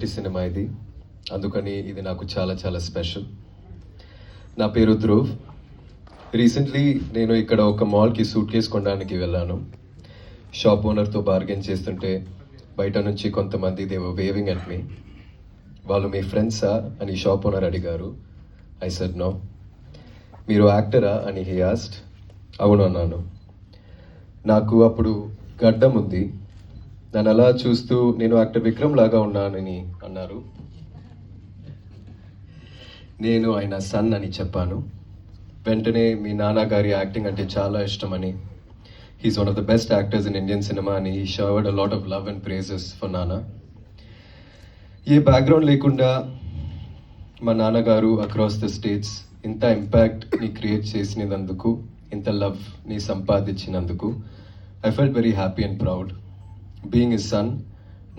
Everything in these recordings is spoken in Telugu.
మొదటి సినిమా ఇది, అందుకని ఇది నాకు చాలా చాలా స్పెషల్. నా పేరు ధ్రువ్. రీసెంట్లీ నేను ఇక్కడ ఒక మాల్కి సూట్ కేస్ కొనడానికి వెళ్ళాను. షాప్ ఓనర్తో బార్గెన్ చేస్తుంటే బయట నుంచి కొంతమంది they were waving at me. వాళ్ళు మీ ఫ్రెండ్సా అని షాప్ ఓనర్ అడిగారు. I said no. మీరు యాక్టరా అని హీ ఆస్క్డ్. అవును అన్నాను. నాకు అప్పుడు గడ్డం ఉంది. నన్ను అలా చూస్తూ నేను యాక్టర్ విక్రమ్ లాగా ఉన్నానని అన్నారు. నేను ఆయన సన్ అని చెప్పాను. వెంటనే మీ నాన్నగారి యాక్టింగ్ అంటే చాలా ఇష్టమని, he's one of the best actors in Indian cinema అని he showered a lot of love and praises for నాన్న. ఏ బ్యాక్గ్రౌండ్ లేకుండా మా నాన్నగారు అక్రాస్ ద స్టేట్స్ ఇంత ఇంపాక్ట్ని క్రియేట్ చేసినందుకు, ఇంత లవ్ని సంపాదించినందుకు I felt very happy and proud. Being a son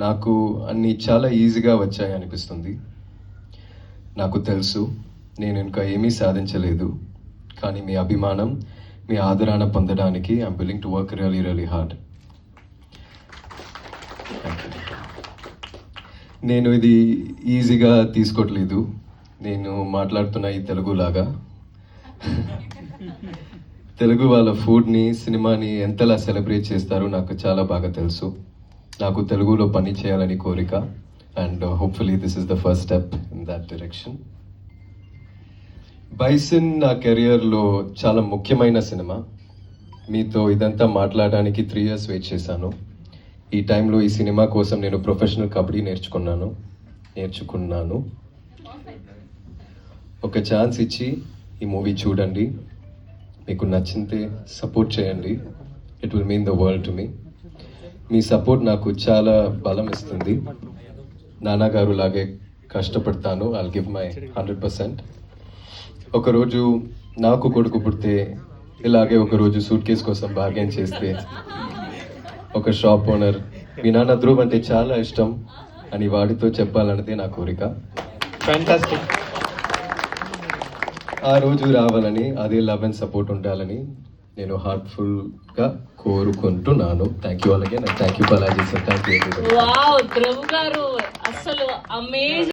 నాకు అన్నీ చాలా ఈజీగా వచ్చాయి అనిపిస్తుంది. నాకు తెలుసు నేను ఇంకా ఏమీ సాధించలేదు, కానీ మీ అభిమానం, మీ ఆదరణ పొందడానికి I'm willing to work really really hard. నేను ఇది ఈజీగా తీసుకోవట్లేదు. నేను మాట్లాడుతున్న ఈ తెలుగులాగా. తెలుగు వాళ్ళ ఫుడ్ని, సినిమాని ఎంతలా సెలబ్రేట్ చేస్తారో నాకు చాలా బాగా తెలుసు. నాకు తెలుగులో పని చేయాలని కోరిక, and hopefully this is the first step in that direction. Bison నా కెరియర్లో చాలా ముఖ్యమైన సినిమా. మీతో ఇదంతా మాట్లాడడానికి 3 years వెయిట్ చేశాను. ఈ టైంలో ఈ సినిమా కోసం నేను ప్రొఫెషనల్ కబడ్డీ నేర్చుకున్నాను. ఒక ఛాన్స్ ఇచ్చి ఈ మూవీ చూడండి. మీకు నచ్చితే సపోర్ట్ చేయండి. It will mean the world to me. Me support నాకు చాలా బలం ఇస్తుంది. నాన్నగారు లాగే కష్టపడతాను. I'll give my 100%. ఒకరోజు నాకు కొడుకు పుడితే ఇలాగే ఒకరోజు సూట్ కేస్ కోసం బార్గెన్ చేస్తే ఒక షాప్ ఓనర్ మీ నాన్న ధ్రువ్ అంటే చాలా ఇష్టం అని వాడితో చెప్పాలన్నదే నా కోరిక. ఫ్యాంటాస్టిక్. ఆ రోజు రావాలని, అదే లవ్ అండ్ సపోర్ట్ ఉండాలని నేను హార్ట్ఫుల్గా కోరుకుంటున్నాను. థ్యాంక్ యూ అలాగే. Thank you Balaji sir. Thank you. Wow, Dhruv గారు అసలు అమేజింగ్.